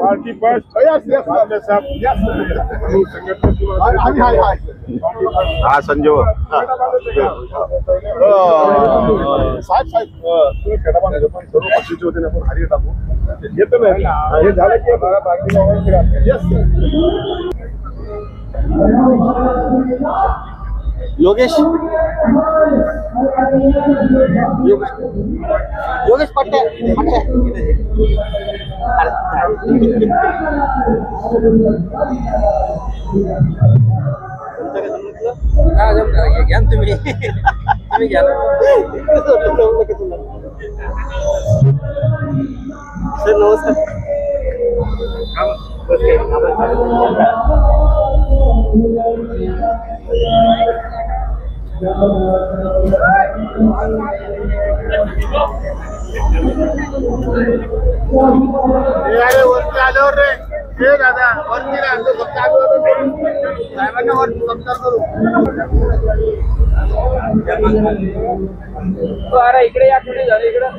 Party बस हा संजय साहेब तुम्ही खेळामध्ये पण सर्व पक्षीचे होते आपण हारी टाकू येतो ना हे झालं की योगेश योगेश पट्टे घ्या तुम्ही घ्या सर नमस्कार वरती आल्यावर रे हे दादा वरती राहतो फक्त साहेबांना वरती संस्कार करू अरे इकडे या कुठे झालं इकडं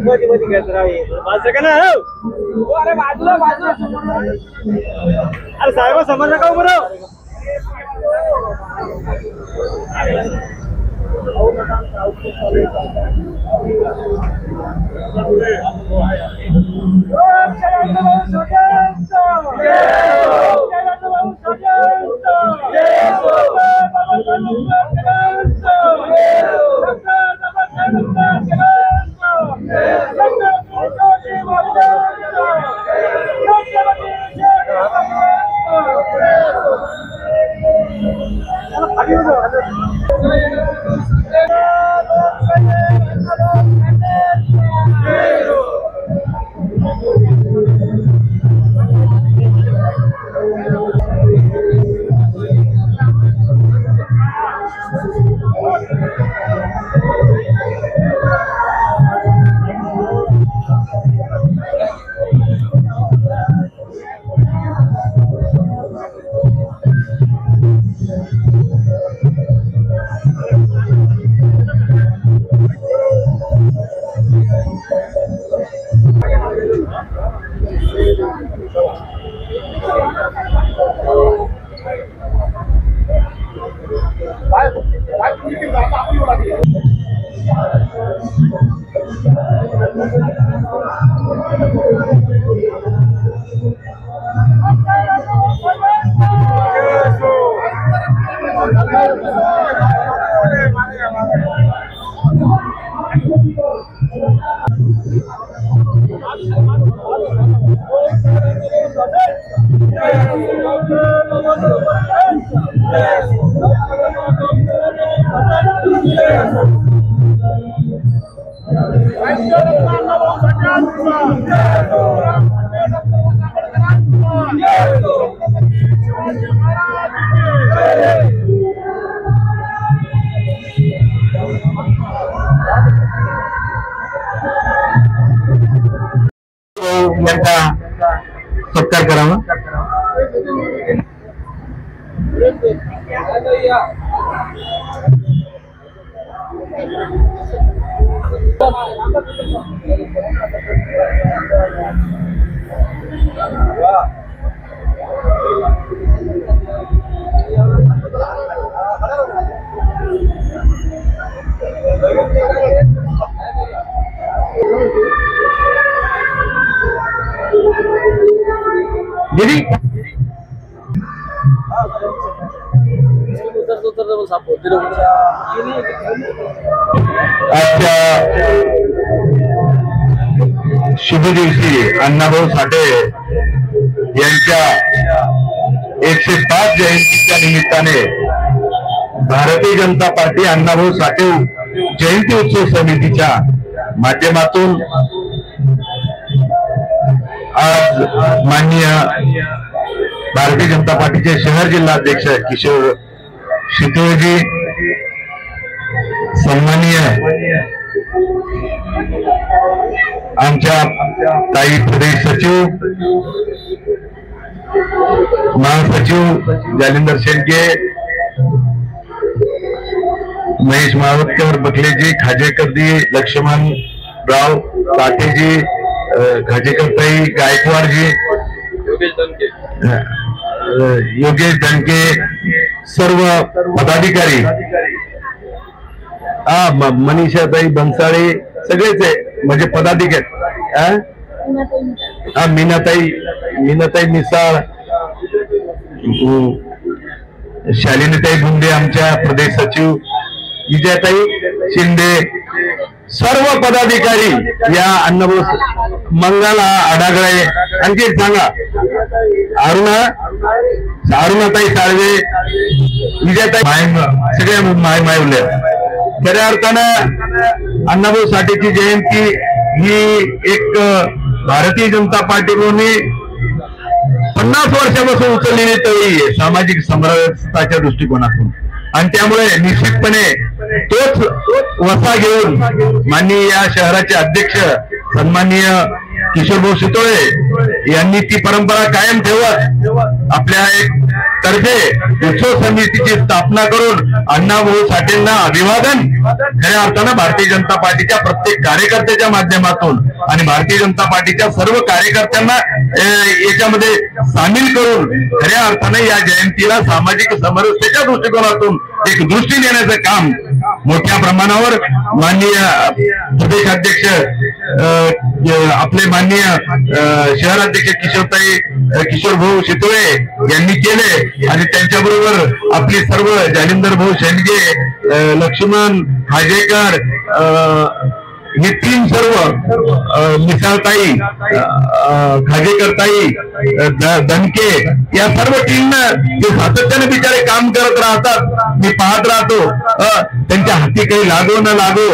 मध्ये मध्ये काय तर माझं का ना अरे बाजूला बाजूला अरे साहेब समज नका बरं सत्कार करावा। दीदी आजच्या शुभ दिवशी अण्णाभाऊ साठे यांच्या 105 जयंतीच्या निमित्ताने भारतीय जनता पार्टी अण्णाभाऊ साठे जयंती उत्सव समितीच्या माध्यमातून आज माननीय भारतीय जनता पार्टीचे शहर जिल्हा अध्यक्ष किशोर शितोळेजी, सन्माननीय आमच्या ताई प्रदेश सचिव महासचिव जालिंदर शेळके, महेश मावतकर, बकलेजी, खाजेकरजी, लक्ष्मण राव काटेजी, खाजेकरताई, गायकवाडजी, योगेश दणके, सर्व पदाधिकारी, मनीषाताई बनसाळे, सगळेच आहे म्हणजे पदाधिकारी, मीनाताई मिसाळ, शालिनीताई गुंडे, आमच्या प्रदेश सचिव विजयाताई शिंदे, सर्व पदाधिकारी या अण्णाभाऊ, मंगला आडागळे, आणखी एक सांगा, अरुणाताई साळवे, विजयाताई, सगळे मायवले. खऱ्या अर्थानं अण्णाभाऊ साठेची जयंती ही एक भारतीय जनता पार्टीने 50 वर्षापासून उचललेली तळी आहे सामाजिक समरसताच्या दृष्टिकोनातून, आणि त्यामुळे निश्चितपणे तोच वसा घेऊन माननीय या शहराचे अध्यक्ष सन्माननीय किशोरभाऊ शितोळे यांनी ती परंपरा कायम ठेवत आपल्या एक तर्फे उत्सव समितीची स्थापना करून अण्णाभाऊ साठेंना अभिवादन खऱ्या अर्थानं भारतीय जनता पार्टीच्या प्रत्येक कार्यकर्त्याच्या माध्यमातून आणि भारतीय जनता पार्टीच्या सर्व कार्यकर्त्यांना याच्यामध्ये सामील करून खऱ्या अर्थानं या जयंतीला सामाजिक समरसतेच्या दृष्टिकोनातून एक दृष्टी देण्याचं काम मोठ्या प्रमाणावर माननीय प्रदेशाध्यक्ष आपले माननीय शहराध्यक्ष किशोरभाऊ शितोळे यांनी केले, आणि त्यांच्याबरोबर आपले सर्व जालिंदर भाऊ शेंडगे, लक्ष्मण हाजेकर, हे तीन सर्व, मिसाळताई, खाजेकरताई, दणके, या सर्व टीमनं जे सातत्याने बिचारे काम करत राहतात, मी पाहत राहतो. त्यांच्या हाती काही लागो न लागो,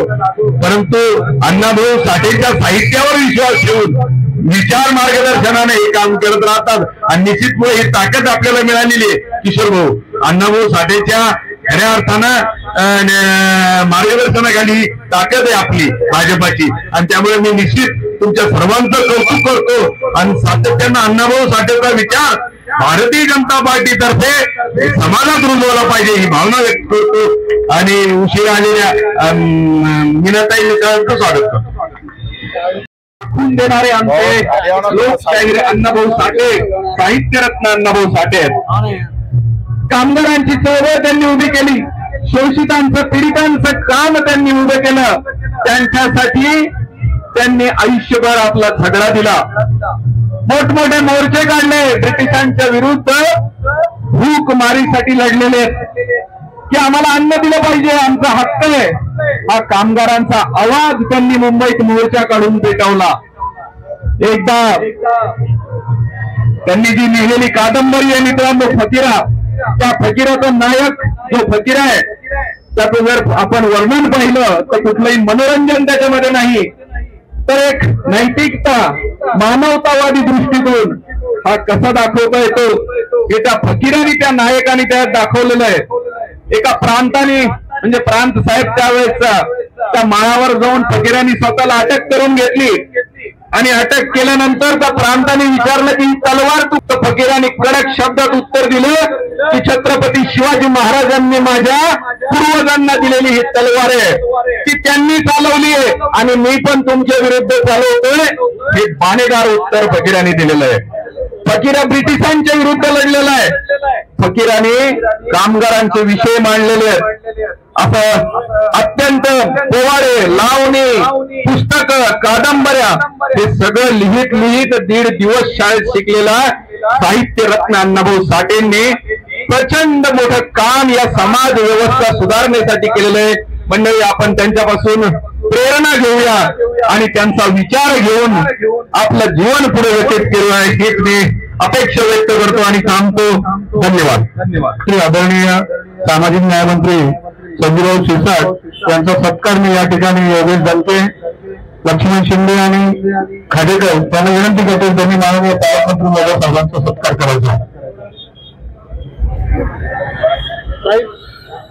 परंतु अण्णाभाऊ साठेंच्या साहित्यावर विश्वास ठेवून विचार मार्गदर्शनाने हे काम करत राहतात, आणि निश्चितपणे ही ताकद आपल्याला मिळालेली आहे. किशोर भाऊ, अण्णाभाऊ साठेच्या खऱ्या अर्थानं मार्गदर्शनाखाली ताकद आहे आपली भाजपाची, आणि त्यामुळे मी निश्चित तुमच्या सर्वांचं कौतुक करतो, आणि सातत्यानं अण्णाभाऊ साठेचा विचार भारतीय जनता पार्टीतर्फे समाजात रुजवला पाहिजे ही भावना व्यक्त करतो, आणि उशिरा आलेल्या मीनाताई मिसाळांचं स्वागत करतो. देणारे आमचे लोकशाहीर अण्णाभाऊ साठे, साहित्यरत्न अण्णाभाऊ साठे, कामगारांची चळवळ त्यांनी उभी केली, शोषितांचं पीडितांचं काम त्यांनी उभं केलं, त्यांच्यासाठी त्यांनी आयुष्यभर आपला झगडा दिला, मोठमोठे मोर्चे काढले, ब्रिटिशांच्या विरुद्ध भूकमारीसाठी लढलेले की आम्हाला अन्न दिलं पाहिजे, आमचा हक्क आहे, हा कामगारांचा आवाज त्यांनी मुंबईत मोर्चा काढून पेटवला. एकदा त्यांनी जी लिहिलेली कादंबरी आहे मित्रांनो फकीरा, त्या फकीराचा नायक जो फकीर आहे त्याचं जर आपण वर्णन पाहिलं तर कुठलंही मनोरंजन त्याच्यामध्ये नाही, तर एक नैतिकता, मानवतावादी दृष्टिकोन हा कसा दाखवता येतो हे त्या फकीरांनी, त्या नायकाने त्यात दाखवलेलं आहे. एका प्रांताने म्हणजे प्रांत साहेब त्यावेळेसचा त्या माळावर जाऊन फकीरांनी स्वतःला अटक करून घेतली, आणि अटक केल्यानंतर त्या प्रांताने विचारलं की तलवार तू, फकीरांनी कडक शब्दात उत्तर दिलं की छत्रपती शिवाजी महाराजांनी माझ्या पूर्वजांना दिलेली ही तलवार आहे, ती त्यांनी चालवली आहे आणि मी पण तुमच्या विरुद्ध चालवतोय, हे बाणेदार उत्तर फकीरांनी दिलेलं आहे. फकीरा ब्रिटिशांच्या विरुद्ध लढलेला आहे, फकीरांनी कामगारांचे विषय मांडलेले आहेत. असं अत्यंत पोवाडे, लावणी, पुस्तक, कादंबऱ्या हे सगळं लिहित 1.5 दिवस शाळेत शिकलेला साहित्य रत्न अण्णाभाऊ साठेंनी प्रचंड मोठं काम या समाज व्यवस्था सुधारण्यासाठी केलेलं आहे. मंडळी, आपण त्यांच्यापासून प्रेरणा घेऊया आणि त्यांचा विचार घेऊन आपलं जीवन पुढे व्यतीत करूया, हीच मी अपेक्षा व्यक्त करतो आणि थांबतो. धन्यवाद. श्री आदरणीय सामाजिक न्यायमंत्री संजूभाऊ शिरसाट यांचा सत्कार मी या ठिकाणी योगेश दणके, लक्ष्मण शिंदे आणि खाडेकर त्यांना विनंती करतो त्यांनी माननीय पालकमंत्री माझ्या सर्वांचा सत्कार करायचा.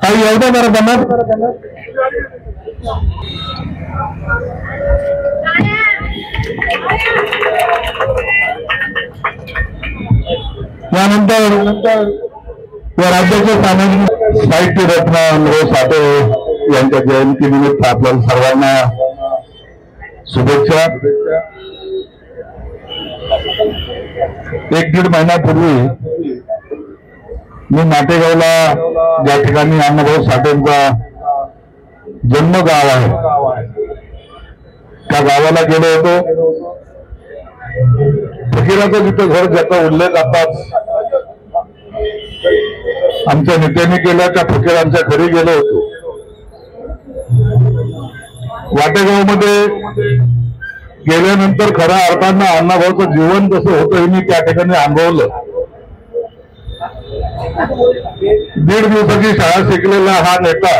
काही एवढं बरं यानंतर या राज्याचे सामाजिक साहित्य रत्न अनुभव साठे यांच्या जयंतीनिमित्त आपल्याला सर्वांना शुभेच्छा. 1-1.5 महिन्यापूर्वी मी नाटेगावला, ज्या ठिकाणी अण्णाभाऊ साठेंचा जन्मगाव आहे, त्या गावाला गेलो होतो. फकीराचं जिथं घर, ज्याचा उल्लेख आताच आमच्या नेत्यांनी केला, त्या फकीरांच्या घरी गेलो होतो. वाटेगावमध्ये गेल्यानंतर खऱ्या अर्थानं अण्णाभाऊचं जीवन कसं होतं हे मी त्या ठिकाणी अनुभवलं. 1.5 दिवसाची शाळा शिकलेला हा नेता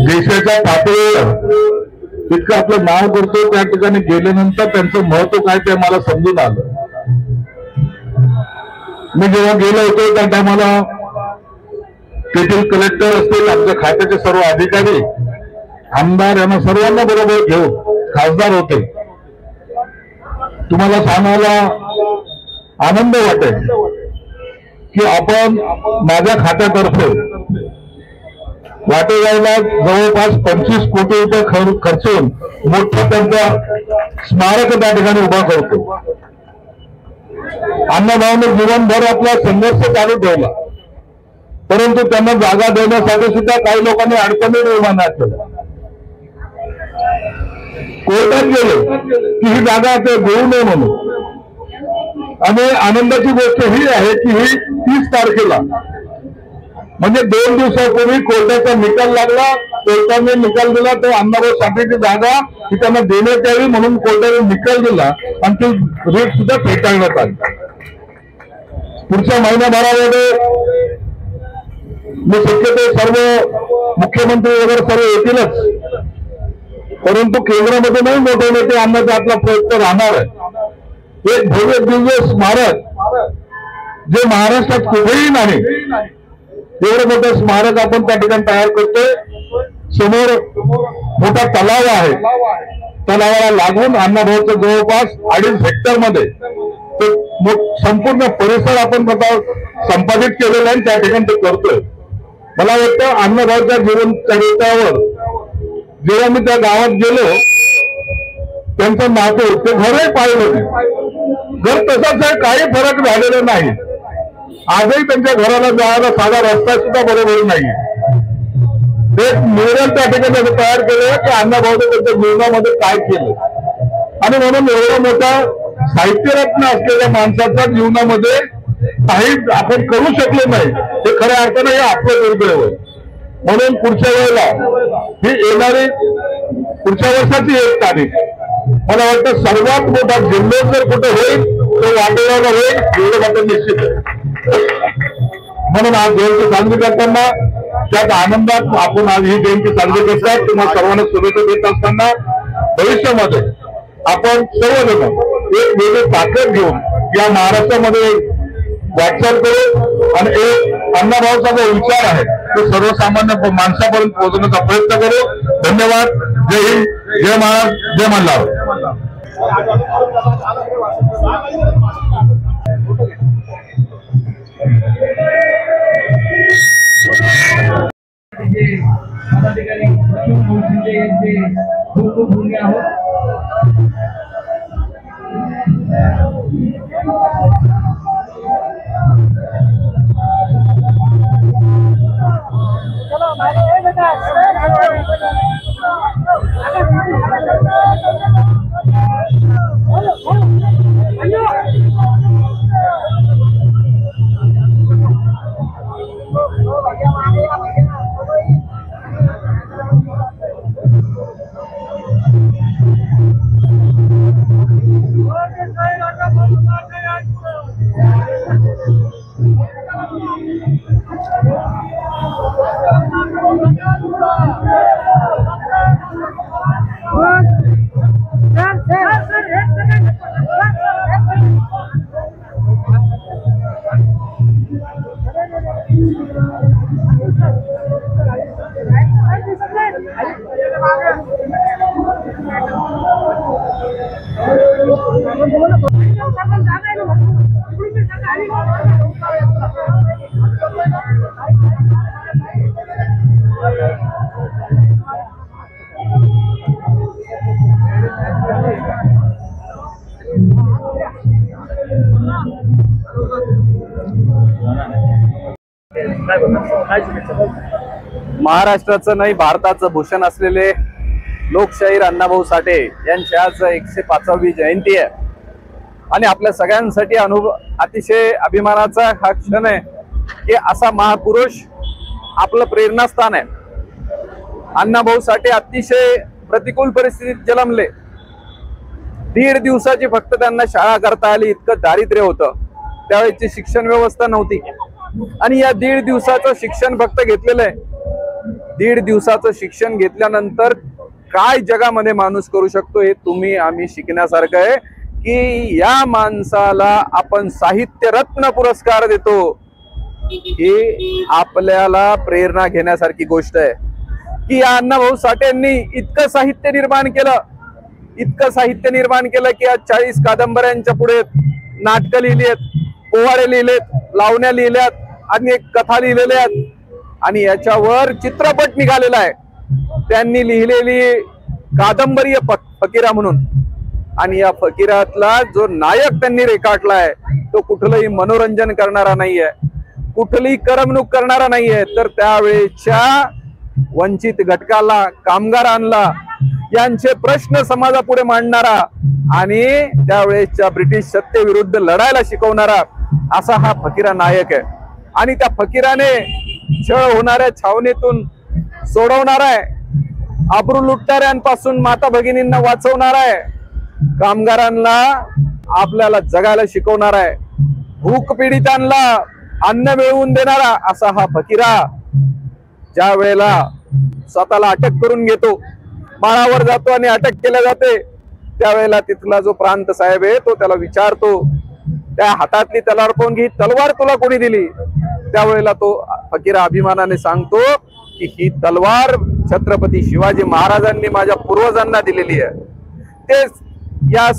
देशाच्या पातळीवर इतकं आपलं नाव करतो, त्या ठिकाणी गेल्यानंतर त्यांचं महत्व काय ते मला समजून आलं. मी जेव्हा गेलो होतो त्या टायमाला तेथील कलेक्टर असतील, आमच्या खात्याचे सर्व अधिकारी, आमदार यांना सर्वांना बरोबर घेऊन खासदार होते. तुम्हाला सांगायला आनंद वाटेल की आपण माझ्या खात्यातर्फे वाटेगावला जवळपास 25 कोटी रुपये खर्चून मोठं त्यांचा स्मारक त्या ठिकाणी उभा करतो. अण्णाभाऊने जीवनभर आपला संघर्ष चालू ठेवला, परंतु त्यांना जागा देण्यासाठी सुद्धा काही लोकांनी अडचणी निर्माण केल्या. कोर्टात गेले की ही जागा ते देऊ नये म्हणून. आणि आनंदाची गोष्ट ही आहे की ही 30 तारखेला म्हणजे 2 दिवसापूर्वी कोर्टाचा निकाल लागला. कोर्टाने निकाल दिला तो अण्णाभाऊ साठेची जागा ही त्यांना देण्यात यावी म्हणून कोर्टाने निकाल दिला आणि ती रेट सुद्धा फेटाळण्यात आली. पुढच्या महिन्याभरामध्ये मी शक्यतो सर्व मुख्यमंत्री वगैरे सर्व येतीलच, परंतु केंद्रामध्ये नाही मोठे नेते आणण्याचा आपला प्रयत्न राहणार आहे. एक भव्य दिव्य स्मारक जे महाराष्ट्रात कुठेही नाही, एवढं मोठं स्मारक आपण त्या ठिकाणी तयार करतोय. समोर मोठा तलाव आहे, तलावाला लागून अण्णाभाऊचं जवळपास 2.5 हेक्टर मध्ये संपूर्ण परिसर आपण संपादित केलेला आहे, त्या ठिकाणी ते करतोय. मला वाटतं अण्णाभाऊच्या जीवन चरित्रावर जेव्हा मी त्या गावात गेलो, त्यांचं नातं ते घरही पाहिलं. घर तसंच आहे, काही फरक झालेला नाही. आजही त्यांच्या घराला जायला साधा रस्ता सुद्धा बरोबर नाही. ते म्युरल त्या ठिकाणी तयार केलं की अण्णाभाऊने त्यांच्या जीवनामध्ये काय केलं. आणि म्हणून एवढा मोठा साहित्यरत्न असलेल्या माणसाच्या जीवनामध्ये काही आपण करू शकलो नाही, हे खऱ्या अर्थानं हे आपलं दुर्दैव आहे. म्हणून पुढच्या वेळेला ही येणारी पुढच्या वर्षाची 1 तारीख मला वाटतं सर्वात मोठा जिल्ह्यात जर कुठे होईल तो वाटेगावला होईल, एवढं मात्र निश्चित आहे. म्हणून आज जयंती साजरी करताना त्यात आनंदात आपण आज ही जयंती साजरी करतात. तुम्हाला सर्वांना शुभेच्छा देत असताना भविष्यामध्ये आपण सर्वजण एक वेगळी ताकद घेऊन या महाराष्ट्रामध्ये वाटचाल करू आणि एक अण्णाभाऊचा जो विचार आहे तो सर्वसामान्य माणसापर्यंत पोहोचवण्याचा प्रयत्न करू. धन्यवाद. जय हिंद, जय महाराष्ट्र, जय मल्हार. महाराष्ट्राचं नाही भारताचं भूषण असलेले लोकशाहीर अण्णाभाऊ साठे यांची आज 105वी जयंती आहे आणि आपल्या सगळ्यांसाठी अतिशय अभिमानाचा हा क्षण आहे की असा महापुरुष आपलं प्रेरणास्थान आहे. अण्णाभाऊ साठे अतिशय प्रतिकूल परिस्थितीत जन्मले. 1.5 दिवसाची फक्त त्यांना शाळा करता आली, इतकं दारिद्र्य होतं. त्यावेळेची शिक्षण व्यवस्था नव्हती आणि या 1.5 दिवसाचं शिक्षण फक्त घेतलेलं आहे. 1.5 दिवसाचं शिक्षण घेतल्यानंतर काय जगामध्ये माणूस करू शकतो हे तुम्ही आम्ही शिकण्यासारखं आहे की या माणसाला आपण साहित्य रत्न पुरस्कार देतो ही आपल्याला प्रेरणा घेण्यासारखी गोष्ट आहे की या अण्णाभाऊ साठेंनी इतकं साहित्य निर्माण केलं की आज 40 कादंबऱ्यांच्या पुढे नाटकं लिहिली आहेत, पोवाडे लिहिलेत, लावण्या लिहिल्यात, अनेक कथा लिहिलेल्या आहेत आणि याच्यावर चित्रपट निघालेला आहे. त्यांनी लिहिलेली कादंबरी फकीरा म्हणून आणि या फकीरातला जो नायक त्यांनी रेखाटलाय तो कुठलंही मनोरंजन करणारा नाहीये, कुठलीही करमणूक करणारा नाहीये, तर त्यावेळेच्या वंचित घटकाला, कामगारांना यांचे प्रश्न समाजापुढे मांडणारा आणि त्यावेळेच्या ब्रिटिश सत्तेविरुद्ध लढायला शिकवणारा असा हा फकीरा नायक आहे. आणि त्या फकीराने छळ होणाऱ्या छावणीतून सोडवणार आहे, आबरू लुटणाऱ्यांपासून माता भगिनींना वाचवणार आहे, कामगारांना आपल्याला जगायला शिकवणार आहे, भूक पीडितांना अन्न मिळवून देणारा असा हा फकीरा ज्या वेळेला स्वतःला अटक करून घेतो, माळावर जातो आणि अटक केल्या जाते, त्यावेळेला तिथला जो प्रांत साहेब आहे तो त्याला विचारतो, त्या हातातली तलवार पाहून ही तलवार तुला कोणी दिली? त्यावेळेला तो फकीरा अभिमानाने सांगतो की ही तलवार छत्रपती शिवाजी महाराजांनी माझ्या पूर्वजांना दिलेली आहे. ते या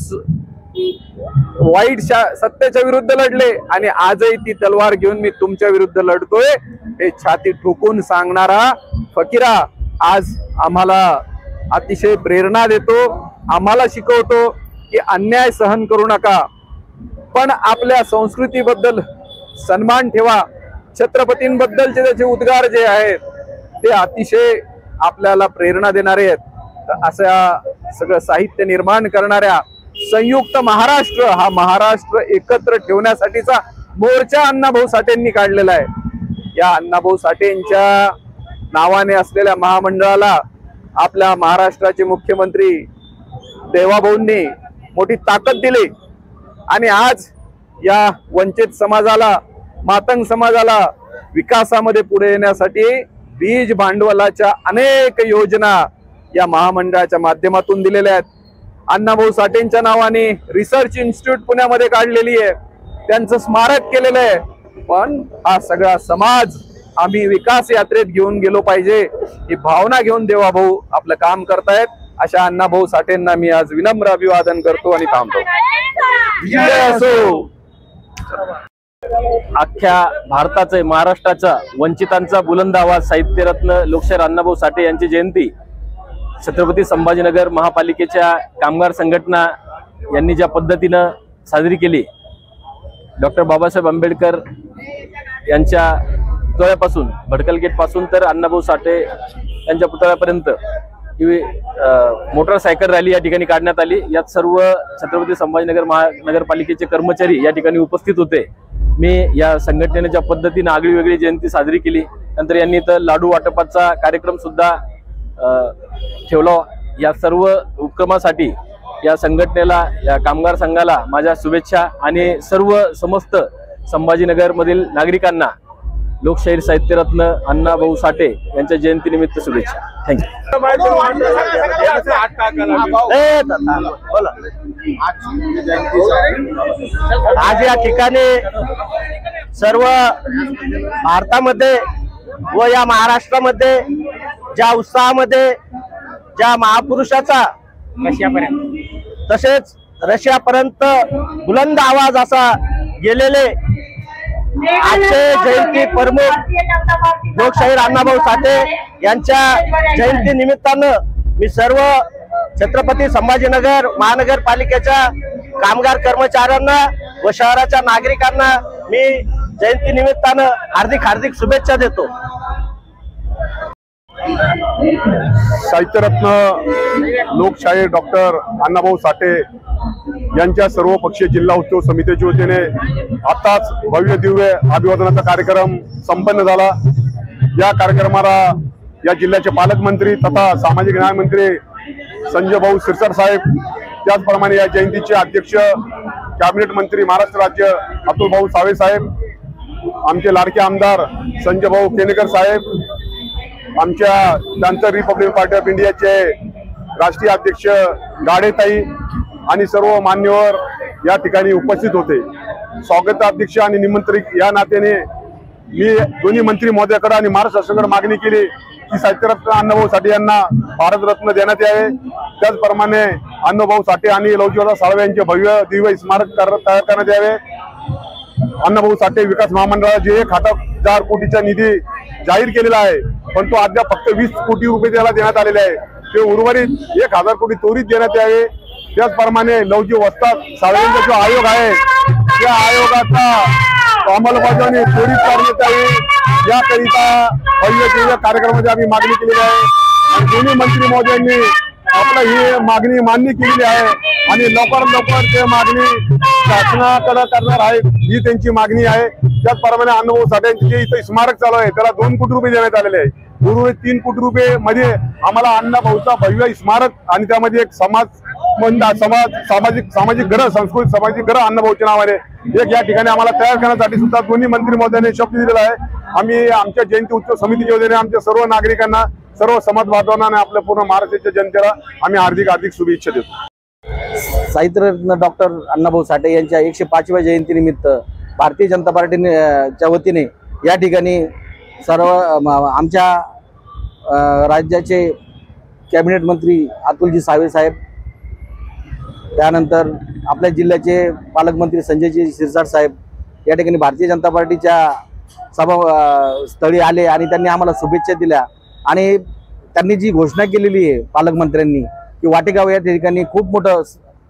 वाईट सत्तेच्या विरुद्ध लढले आणि आजही ती तलवार घेऊन मी तुमच्या विरुद्ध लढतोय हे छाती ठोकून सांगणारा फकीरा आज आम्हाला अतिशय प्रेरणा देतो, आम्हाला शिकवतो की अन्याय सहन करू नका, पण आपल्या संस्कृतीबद्दल सन्मान ठेवा. छत्रपतींबद्दलचे त्याचे उद्गार जे आहेत ते अतिशय आपल्याला प्रेरणा देणारे आहेत. तर अशा सगळं साहित्य निर्माण करणाऱ्या संयुक्त महाराष्ट्र हा महाराष्ट्र एकत्र ठेवण्यासाठीचा मोर्चा अण्णाभाऊ साठेंनी काढलेला आहे. या अण्णाभाऊ साठेंच्या नावाने असलेल्या महामंडळाला आपल्या महाराष्ट्राचे मुख्यमंत्री देवाभाऊंनी मोठी ताकद दिली आणि आज या वंचित समाजाला, मातंग समाजाला विकासामध्ये पुढे येण्यासाठी बीज भांडवलाच्या अनेक योजना या महामंडळाच्या माध्यमातून दिलेल्या आहेत. अण्णाभाऊ साठेंच्या नावाने रिसर्च इन्स्टिट्यूट पुण्यामध्ये काढलेली आहे, त्यांचं स्मारक केलेलं आहे. पण हा सगळा समाज आम्ही विकास यात्रेत घेऊन गेलो पाहिजे ही भावना घेऊन देवाभाऊ आपलं काम करतायत. अशा अण्णाभाऊ साठेंना मी आज विनम्र अभिवादन करतो आणि थांबतो. अख्ख्या भारताचे, महाराष्ट्राचा वंचितांचा बुलंद आवाज साहित्यरत्न लोकशाहीर अण्णाभाऊ साठे यांची जयंती छत्रपती संभाजीनगर महापालिकेच्या कामगार संघटना यांनी ज्या पद्धतीनं साजरी केली, डॉक्टर बाबासाहेब आंबेडकर यांच्या पुतळ्यापासून, भडकल गेट पासून तर अण्णाभाऊ साठे यांच्या पुतळ्यापर्यंत ही मोटरसायकल रॅली या ठिकाणी काढण्यात आली. यात सर्व छत्रपती संभाजीनगर महानगरपालिकेचे कर्मचारी या ठिकाणी उपस्थित होते. मी या संघटनेने ज्या पद्धतीने आगळी वेगळी जयंती साजरी केली, नंतर यांनी तर लाडू वाटपाचा कार्यक्रम सुद्धा ठेवला. या सर्व उपक्रमासाठी या संघटनेला, या कामगार संघाला माझ्या शुभेच्छा आणि सर्व समस्त संभाजीनगर मधील नागरिकांना लोकशाहीर साहित्यरत्न अण्णाभाऊ साठे यांच्या जयंतीनिमित्त शुभेच्छा. थँक्यू. आज या ठिकाणी सर्व भारतामध्ये व या महाराष्ट्रामध्ये ज्या उत्साहामध्ये ज्या महापुरुषाचा तसेच रशियापर्यंत बुलंद आवाज असा गेलेले आजचे जयंती प्रमुख लोकशाहीर अण्णाभाऊ साठे यांच्या जयंती निमित्तानं मी सर्व छत्रपती संभाजीनगर महानगरपालिकेच्या कामगार कर्मचाऱ्यांना व शहराच्या नागरिकांना मी जयंती निमित्तानं हार्दिक शुभेच्छा देतो। साहित्यरत्न लोकशाहीर डॉक्टर अण्णाभाऊ साठे यांच्या सर्वपक्षीय जिल्हा उत्सव समितीच्या वतीने आताच भव्य दिव्य अभिवादनाचा कार्यक्रम संपन्न झाला। या कार्यक्रमाला या जिल्ह्याचे पालकमंत्री तथा सामाजिक न्याय मंत्री संजय भाऊ शिरसाट साहेब, त्याचप्रमाणे या जयंतीचे अध्यक्ष कॅबिनेट मंत्री महाराष्ट्र राज्य अतुल भाऊ सावे साहेब, आमचे लाडके आमदार संजय भाऊ केनेकर साहेब, आमच्या जनता रिपब्लिकन पार्टी ऑफ इंडियाचे राष्ट्रीय अध्यक्ष गाडेताई आणि सर्व मान्यवर या ठिकाणी उपस्थित होते। स्वागताध्यक्ष आणि निमंत्रित या नात्याने मी दोन्ही मंत्री महोदयाकडे आणि महाराष्ट्र शासनाकडे मागणी केली की साहित्यरत्न अण्णाभाऊ साठे यांना भारतरत्न देण्यात यावे। त्याचप्रमाणे अण्णाभाऊ साठे आणि लवजीदादा साळवे यांचे भव्य दिव्य स्मारक तयार करण्यात यावे। अण्णाभाऊ साठे विकास महामंडळाला जे 1000 कोटीचा निधी जाहीर केलेला आहे, पण तो अद्याप फक्त 20 कोटी रुपये त्याला देण्यात आलेले आहे। ते उर्वरित 1000 कोटी त्वरित देण्यात यावे। त्याचप्रमाणे लवजी वस्ताद साळवेंचा जो आयोग आहे त्या आयोगाचा अंमलबजावणी त्वरित करण्यात यावी, याकरिता भव्य दिव्य कार्यक्रमाची आम्ही मागणी केलेली आहे आणि दोन्ही मंत्री महोदयांनी आपली ही मागणी मान्य केलेली आहे आणि लवकरात लवकर ते मागणी शासनाकडे करणार आहेत ही त्यांची मागणी आहे। त्याचप्रमाणे अण्णाभाऊ साठे यांचे जे इथे स्मारक चालू आहे त्याला 2 कोटी रुपये देण्यात आलेले आहे। उर्वरित 3 कोटी रुपये मध्ये आम्हाला अण्णाभाऊचा भव्य स्मारक आणि त्यामध्ये एक सामाजिक घर, सांस्कृतिक सामाजिक घर अण्णाभाऊच्या नावाने एक या ठिकाणी आम्हाला तयार करण्यासाठी सुद्धा दोन्ही मंत्री महोदयांनी शब्द दिलेला आहे। आम्ही आमच्या जयंती उत्सव समितीच्या वतीने आमच्या सर्व नागरिकांना, सर्व समाज बांधवांना आणि आपल्या पूर्ण महाराष्ट्राच्या जनतेला आम्ही हार्दिक शुभेच्छा देतो। साहित्यरत्न डॉक्टर अण्णाभाऊ साठे यांच्या 105व्या जयंतीनिमित्त भारतीय जनता पार्टीच्या वतीने या ठिकाणी सर्व आमच्या राज्याचे कॅबिनेट मंत्री अतुलजी सावे साहेब, त्यानंतर आपल्या जिल्ह्याचे पालकमंत्री संजयजी शिरसाट साहेब या ठिकाणी भारतीय जनता पार्टीच्या स्थळी आले आणि त्यांनी आम्हाला शुभेच्छा दिल्या आणि त्यांनी जी घोषणा केलेली आहे पालकमंत्र्यांनी की वाटेगाव या ठिकाणी खूप मोठं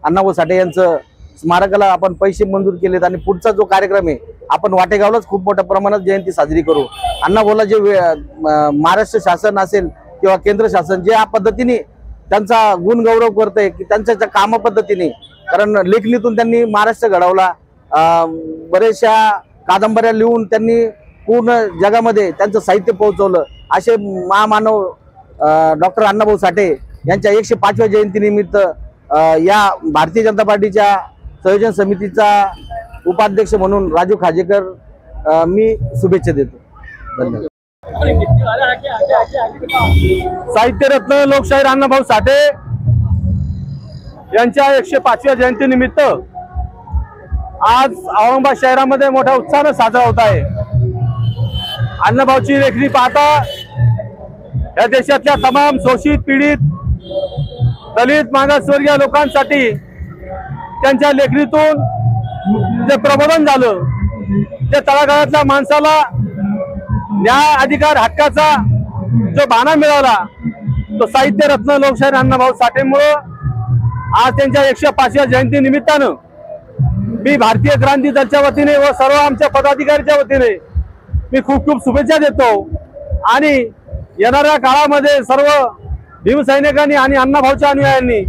अण्णाभाऊ साठे यांचं स्मारकाला आपण पैसे मंजूर केलेत आणि पुढचा जो कार्यक्रम आहे आपण वाटेगावलाच खूप मोठ्या प्रमाणात जयंती साजरी करू। अण्णाभाऊला जे महाराष्ट्र शासन असेल किंवा केंद्र शासन जे या पद्धतीने त्यांचा गुणगौरव करतंय की त्यांच्या काम पद्धतीने, कारण लेखणीतून त्यांनी महाराष्ट्र घडवला, बरेचशा कादंबऱ्या लिहून त्यांनी पूर्ण जगामध्ये त्यांचं साहित्य पोहोचवलं। असे महामानव डॉक्टर अण्णाभाऊ साठे यांच्या 105व्या जयंतीनिमित्त या भारतीय जनता पार्टीच्या संयोजन समितीचा उपाध्यक्ष म्हणून राजू खाजेकर मी शुभेच्छा देतो। धन्यवाद। साहित्यरत्न लोकशाहीर अण्णाभाऊ साठे यांच्या 105व्या जयंतीनिमित्त आज औरंगाबाद शहरामध्ये मोठ्या उत्साहाने साजरा होत आहे। अण्णाभाऊची लेखणी पाहता या देशातल्या तमाम शोषित, पीडित, दलित, मागासवर्गीय लोकांसाठी त्यांच्या लेखणीतून जे प्रबोधन झालं, ते तळागाळातल्या माणसाला न्याय, अधिकार, हक्काचा जो बाणा मिळाला तो साहित्यरत्न लोकशाहीर अण्णाभाऊ साठेंमुळे आज त्यांच्या 105व्या जयंती निमित्तानं मी भारतीय क्रांती दलच्या वतीने व सर्व आमच्या पदाधिकाऱ्यांच्या वतीने मी खूप शुभेच्छा देतो आणि येणाऱ्या काळामध्ये सर्व भीमसैनिकांनी आणि अण्णाभाऊच्या अनुयायांनी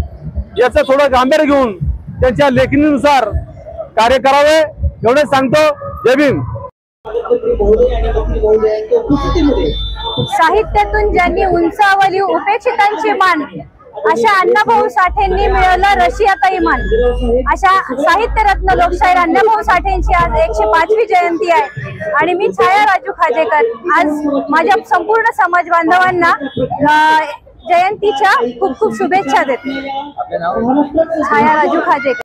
याचं थोडं गांभीर्य घेऊन त्यांच्या लेखणीनुसार कार्य करावे एवढे सांगतो। जय भीम। साहित्यातून ज्यांनी उंचावली उपेक्षितांची मान अशा अण्णाभाऊ साठेंनी मिळवलं रशियाताई मान। अशा साहित्यरत्न लोकशाहीर अण्णाभाऊ साठेंची आज 105वी जयंती आहे आणि मी छाया राजू खाजेकर आज माझ्या संपूर्ण समाज बांधवांना जयंतीच्या खूप शुभेच्छा देते। छाया राजू खाजेकर।